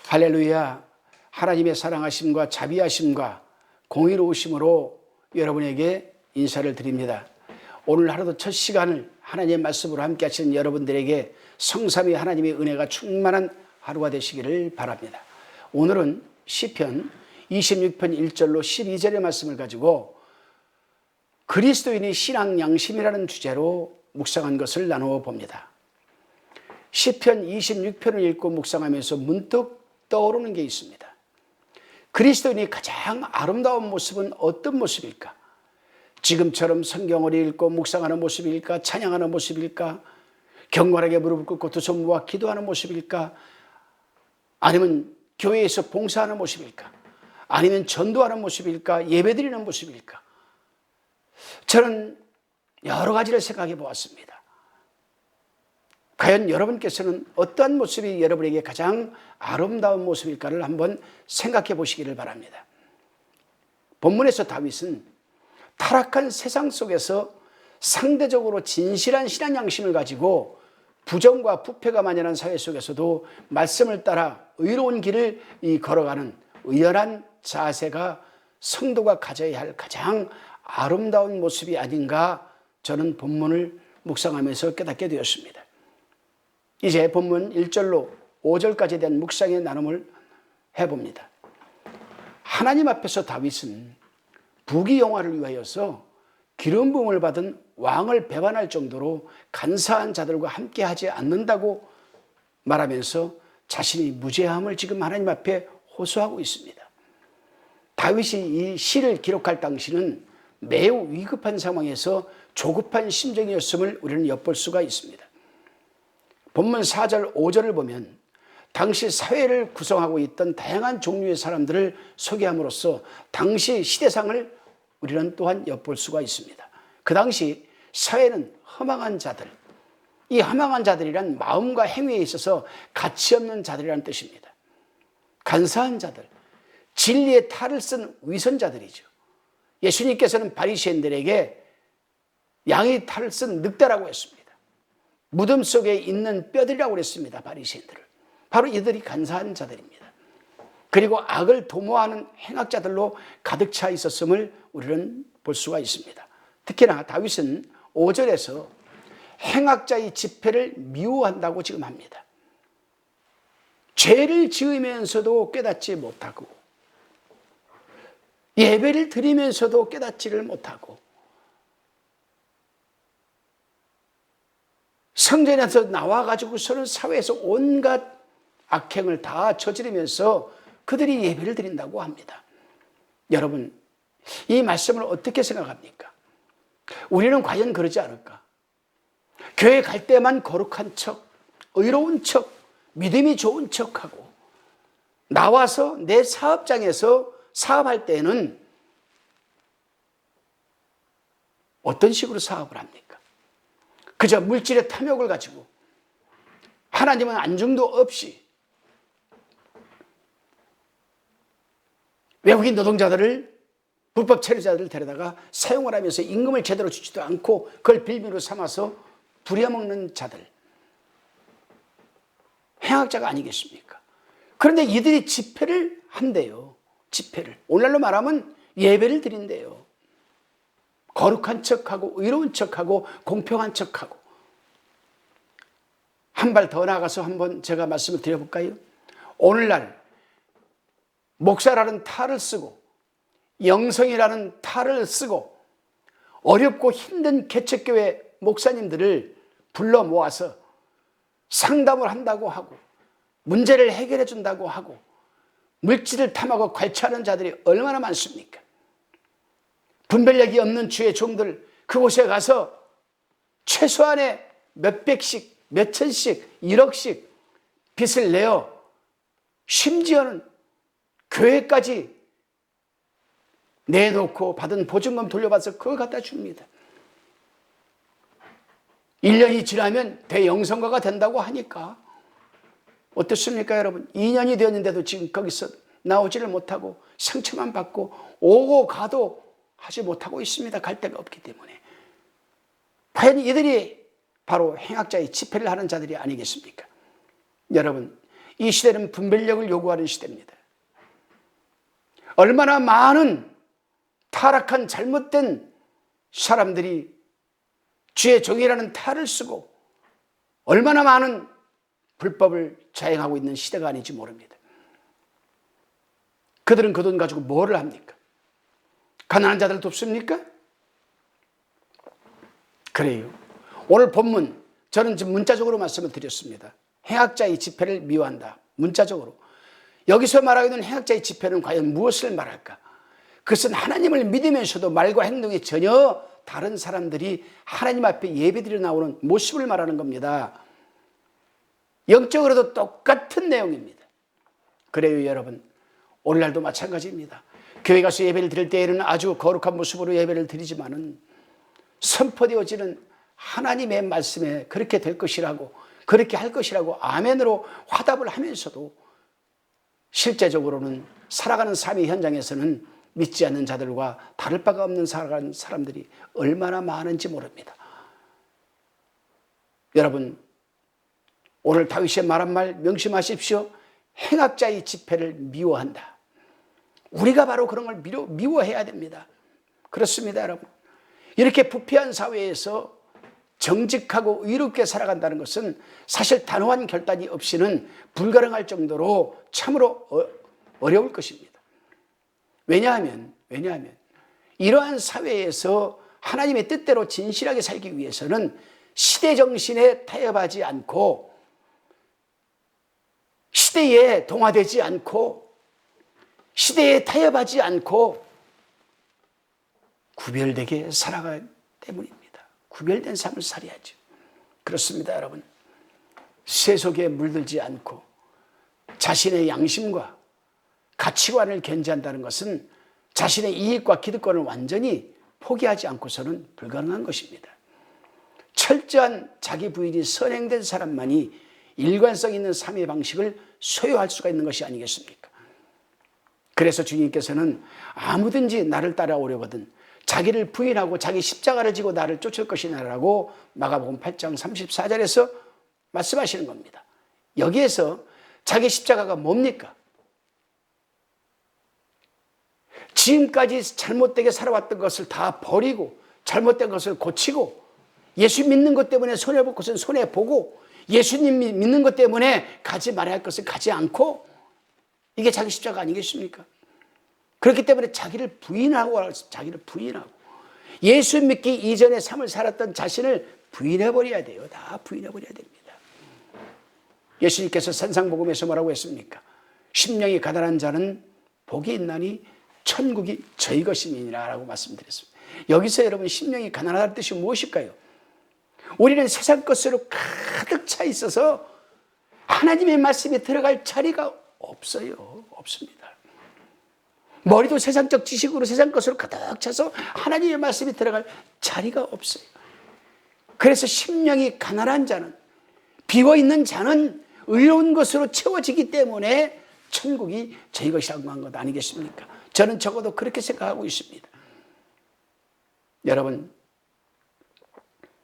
할렐루야. 하나님의 사랑하심과 자비하심과 공의로우심으로 여러분에게 인사를 드립니다. 오늘 하루도 첫 시간을 하나님의 말씀으로 함께 하시는 여러분들에게 성삼위 하나님의 은혜가 충만한 하루가 되시기를 바랍니다. 오늘은 시편 26편 1절로 12절의 말씀을 가지고 그리스도인의 신앙 양심이라는 주제로 묵상한 것을 나누어 봅니다. 시편 26편을 읽고 묵상하면서 문득 떠오르는 게 있습니다. 그리스도인이 가장 아름다운 모습은 어떤 모습일까? 지금처럼 성경을 읽고 묵상하는 모습일까? 찬양하는 모습일까? 경건하게 무릎을 꿇고 두 손 모아 기도하는 모습일까? 아니면 교회에서 봉사하는 모습일까? 아니면 전도하는 모습일까? 예배드리는 모습일까? 저는 여러 가지를 생각해 보았습니다. 과연 여러분께서는 어떠한 모습이 여러분에게 가장 아름다운 모습일까를 한번 생각해 보시기를 바랍니다. 본문에서 다윗은 타락한 세상 속에서 상대적으로 진실한 신앙 양심을 가지고 부정과 부패가 만연한 사회 속에서도 말씀을 따라 의로운 길을 걸어가는 의연한 자세가 성도가 가져야 할 가장 아름다운 모습이 아닌가, 저는 본문을 묵상하면서 깨닫게 되었습니다. 이제 본문 1절로 5절까지에 대한 묵상의 나눔을 해봅니다. 하나님 앞에서 다윗은 부귀영화를 위하여서 기름 부음을 받은 왕을 배반할 정도로 간사한 자들과 함께 하지 않는다고 말하면서 자신의 무죄함을 지금 하나님 앞에 호소하고 있습니다. 다윗이 이 시를 기록할 당시는 매우 위급한 상황에서 조급한 심정이었음을 우리는 엿볼 수가 있습니다. 본문 4절 5절을 보면 당시 사회를 구성하고 있던 다양한 종류의 사람들을 소개함으로써 당시 시대상을 우리는 또한 엿볼 수가 있습니다. 그 당시 사회는 허망한 자들, 이 허망한 자들이란 마음과 행위에 있어서 가치 없는 자들이라는 뜻입니다. 간사한 자들, 진리의 탈을 쓴 위선자들이죠. 예수님께서는 바리새인들에게 양의 탈을 쓴 늑대라고 했습니다. 무덤 속에 있는 뼈들이라고 그랬습니다. 바리새인들을. 바로 이들이 간사한 자들입니다. 그리고 악을 도모하는 행악자들로 가득 차 있었음을 우리는 볼 수가 있습니다. 특히나 다윗은 5절에서 행악자의 집회를 미워한다고 지금 합니다. 죄를 지으면서도 깨닫지 못하고 예배를 드리면서도 깨닫지를 못하고 성전에서 나와가지고서는 사회에서 온갖 악행을 다 저지르면서 그들이 예배를 드린다고 합니다. 여러분, 이 말씀을 어떻게 생각합니까? 우리는 과연 그러지 않을까? 교회 갈 때만 거룩한 척, 의로운 척, 믿음이 좋은 척하고 나와서 내 사업장에서 사업할 때는 어떤 식으로 사업을 합니까? 그저 물질의 탐욕을 가지고 하나님은 안중도 없이 외국인 노동자들을 불법 체류자들을 데려다가 사용을 하면서 임금을 제대로 주지도 않고 그걸 빌미로 삼아서 부려먹는 자들, 행악자가 아니겠습니까? 그런데 이들이 집회를 한대요. 집회를. 오늘날로 말하면 예배를 드린대요. 거룩한 척하고 의로운 척하고 공평한 척하고. 한 발 더 나아가서 한번 제가 말씀을 드려볼까요? 오늘날 목사라는 탈을 쓰고 영성이라는 탈을 쓰고 어렵고 힘든 개척교회 목사님들을 불러 모아서 상담을 한다고 하고 문제를 해결해 준다고 하고 물질을 탐하고 관찰하는 자들이 얼마나 많습니까? 분별력이 없는 주의 종들 그곳에 가서 최소한의 몇백씩, 몇천씩, 1억씩 빚을 내어 심지어는 교회까지 내놓고 받은 보증금 돌려받아서 그걸 갖다 줍니다. 1년이 지나면 대영성가가 된다고 하니까 어떻습니까 여러분? 2년이 되었는데도 지금 거기서 나오지를 못하고 상처만 받고 오고 가도 하지 못하고 있습니다. 갈 데가 없기 때문에. 과연 이들이 바로 행악자의 집회를 하는 자들이 아니겠습니까? 여러분, 이 시대는 분별력을 요구하는 시대입니다. 얼마나 많은 타락한 잘못된 사람들이 주의 종이라는 탈을 쓰고 얼마나 많은 불법을 자행하고 있는 시대가 아닌지 모릅니다. 그들은 그 돈 가지고 뭐를 합니까? 가난한 자들 돕습니까? 그래요. 오늘 본문 저는 지금 문자적으로 말씀을 드렸습니다. 행악자의 집회를 미워한다. 문자적으로. 여기서 말하고 있는 행악자의 집회는 과연 무엇을 말할까? 그것은 하나님을 믿으면서도 말과 행동이 전혀 다른 사람들이 하나님 앞에 예배드려 나오는 모습을 말하는 겁니다. 영적으로도 똑같은 내용입니다. 그래요, 여러분. 오늘날도 마찬가지입니다. 교회 가서 예배를 드릴 때에는 아주 거룩한 모습으로 예배를 드리지만은 선포되어지는 하나님의 말씀에 그렇게 될 것이라고, 그렇게 할 것이라고 아멘으로 화답을 하면서도 실제적으로는 살아가는 삶의 현장에서는 믿지 않는 자들과 다를 바가 없는 살아가는 사람들이 얼마나 많은지 모릅니다. 여러분, 오늘 다윗이 말한 말 명심하십시오. 행악자의 집회를 미워한다. 우리가 바로 그런 걸 미워해야 됩니다. 그렇습니다, 여러분. 이렇게 부패한 사회에서 정직하고 의롭게 살아간다는 것은 사실 단호한 결단이 없이는 불가능할 정도로 참으로 어려울 것입니다. 왜냐하면 이러한 사회에서 하나님의 뜻대로 진실하게 살기 위해서는 시대 정신에 타협하지 않고 시대에 동화되지 않고 시대에 타협하지 않고 구별되게 살아가야 때문입니다. 구별된 삶을 살아야죠. 그렇습니다, 여러분. 세속에 물들지 않고 자신의 양심과 가치관을 견지한다는 것은 자신의 이익과 기득권을 완전히 포기하지 않고서는 불가능한 것입니다. 철저한 자기 부인이 선행된 사람만이 일관성 있는 삶의 방식을 소유할 수가 있는 것이 아니겠습니까? 그래서 주님께서는 아무든지 나를 따라오려거든 자기를 부인하고 자기 십자가를 지고 나를 쫓을 것이냐라고 마가복음 8장 34절에서 말씀하시는 겁니다. 여기에서 자기 십자가가 뭡니까? 지금까지 잘못되게 살아왔던 것을 다 버리고 잘못된 것을 고치고 예수 믿는 것 때문에 손해볼 것은 손해보고 예수님 믿는 것 때문에 가지 말아야 할 것을 가지 않고 이게 자기 십자가 아니겠습니까? 그렇기 때문에 자기를 부인하고 예수 믿기 이전의 삶을 살았던 자신을 부인해버려야 돼요. 다 부인해버려야 됩니다. 예수님께서 산상복음에서 뭐라고 했습니까? 심령이 가난한 자는 복이 있나니 천국이 저희 것임이니라 라고 말씀드렸습니다. 여기서 여러분 심령이 가난하다는 뜻이 무엇일까요? 우리는 세상 것으로 가득 차 있어서 하나님의 말씀에 들어갈 자리가 없어요. 없습니다. 머리도 세상적 지식으로 세상 것으로 가득 차서 하나님의 말씀에 들어갈 자리가 없어요. 그래서 심령이 가난한 자는, 비어있는 자는 의로운 것으로 채워지기 때문에 천국이 저희 것이라고 한 것 아니겠습니까? 저는 적어도 그렇게 생각하고 있습니다. 여러분,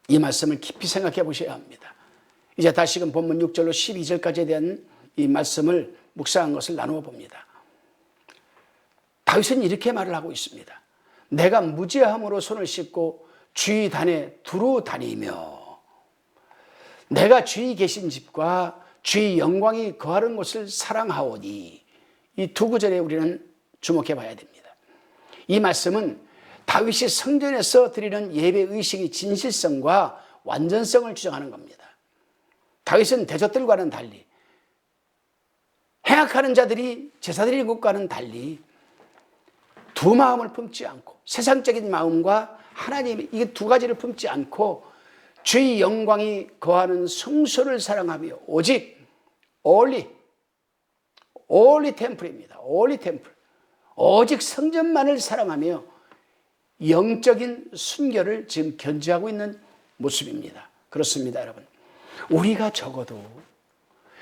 이 말씀을 깊이 생각해 보셔야 합니다. 이제 다시금 본문 6절로 12절까지에 대한 이 말씀을 묵상한 것을 나누어 봅니다. 다윗은 이렇게 말을 하고 있습니다. 내가 무죄함으로 손을 씻고 주의 단에 두루 다니며 내가 주의 계신 집과 주의 영광이 거하는 곳을 사랑하오니, 이 두 구절에 우리는 주목해 봐야 됩니다. 이 말씀은 다윗이 성전에서 드리는 예배의식의 진실성과 완전성을 주장하는 겁니다. 다윗은 대적들과는 달리, 행악하는 자들이 제사 드리는 것과는 달리 두 마음을 품지 않고, 세상적인 마음과 하나님의 이 두 가지를 품지 않고 주의 영광이 거하는 성소를 사랑하며 오직 only 템플입니다. only 템플. 오직 성전만을 사랑하며 영적인 순결을 지금 견지하고 있는 모습입니다. 그렇습니다, 여러분. 우리가 적어도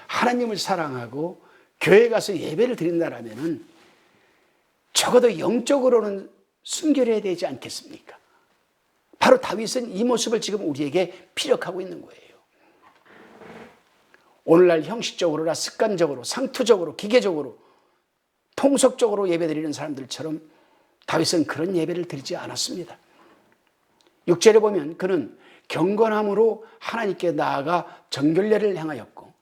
하나님을 사랑하고 교회 가서 예배를 드린다라면은 적어도 영적으로는 순결해야 되지 않겠습니까? 바로 다윗은 이 모습을 지금 우리에게 피력하고 있는 거예요. 오늘날 형식적으로나 습관적으로, 상투적으로, 기계적으로, 통속적으로 예배드리는 사람들처럼 다윗은 그런 예배를 드리지 않았습니다. 6절에 보면 그는 경건함으로 하나님께 나아가 정결례를 행하였고,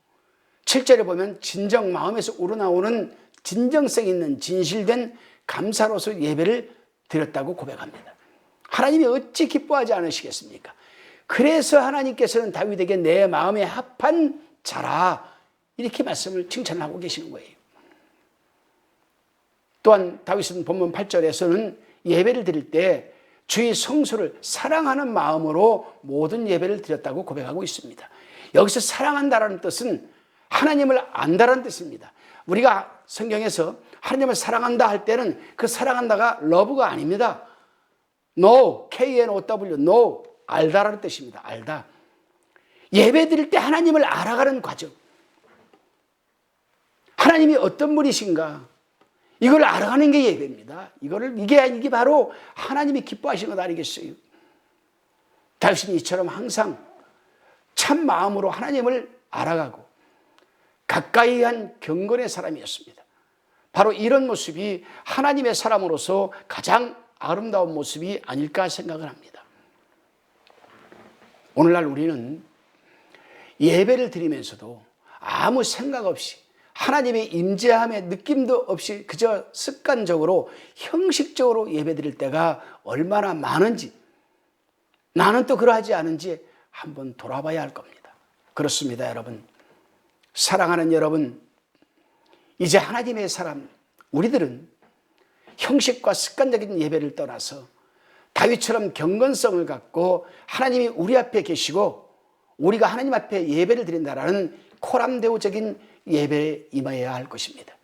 7절에 보면 진정 마음에서 우러나오는 진정성 있는 진실된 감사로서 예배를 드렸다고 고백합니다. 하나님이 어찌 기뻐하지 않으시겠습니까? 그래서 하나님께서는 다윗에게 내 마음에 합한 자라, 이렇게 말씀을 칭찬하고 계시는 거예요. 또한 다윗은 본문 8절에서는 예배를 드릴 때 주의 성소를 사랑하는 마음으로 모든 예배를 드렸다고 고백하고 있습니다. 여기서 사랑한다라는 뜻은 하나님을 안다라는 뜻입니다. 우리가 성경에서 하나님을 사랑한다 할 때는 그 사랑한다가 러브가 아닙니다. know, K-N-O-W, know, 알다라는 뜻입니다. 알다. 예배 드릴 때 하나님을 알아가는 과정. 하나님이 어떤 분이신가? 이걸 알아가는 게 예배입니다. 이게 바로 하나님이 기뻐하시는 것 아니겠어요? 다윗은 이처럼 항상 참 마음으로 하나님을 알아가고 가까이 한 경건의 사람이었습니다. 바로 이런 모습이 하나님의 사람으로서 가장 아름다운 모습이 아닐까 생각을 합니다. 오늘날 우리는 예배를 드리면서도 아무 생각 없이 하나님의 임재함의 느낌도 없이 그저 습관적으로 형식적으로 예배드릴 때가 얼마나 많은지, 나는 또 그러하지 않은지 한번 돌아봐야 할 겁니다. 그렇습니다, 여러분. 사랑하는 여러분, 이제 하나님의 사람 우리들은 형식과 습관적인 예배를 떠나서 다윗처럼 경건성을 갖고 하나님이 우리 앞에 계시고 우리가 하나님 앞에 예배를 드린다라는 코람데오적인 예배에 임해야 할 것입니다.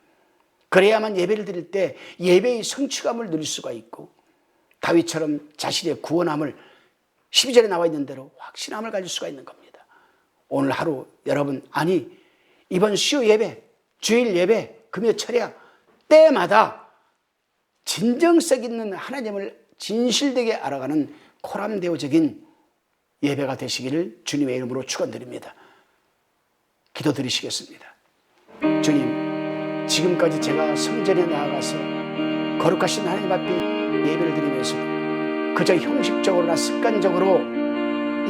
그래야만 예배를 드릴 때 예배의 성취감을 누릴 수가 있고 다윗처럼 자신의 구원함을 12절에 나와 있는 대로 확신함을 가질 수가 있는 겁니다. 오늘 하루 여러분, 아니 이번 수요 예배, 주일 예배, 금요 철야 때마다 진정성 있는 하나님을 진실되게 알아가는 코람데오적인 예배가 되시기를 주님의 이름으로 축원드립니다. 기도드리시겠습니다. 주님, 지금까지 제가 성전에 나아가서 거룩하신 하나님 앞에 예배를 드리면서 그저 형식적으로나 습관적으로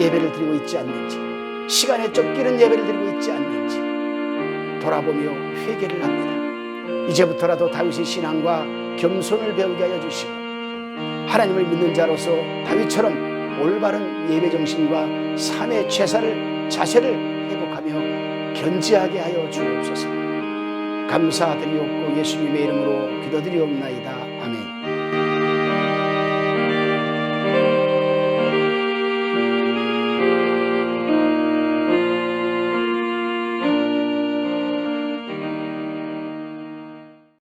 예배를 드리고 있지 않는지, 시간에 쫓기는 예배를 드리고 있지 않는지 돌아보며 회개를 합니다. 이제부터라도 다윗의 신앙과 겸손을 배우게 하여 주시고 하나님을 믿는 자로서 다윗처럼 올바른 예배 정신과 삶의 자세를 회복하며 견지하게 하여 주옵소서. 감사드리옵고 예수님의 이름으로 기도드리옵나이다.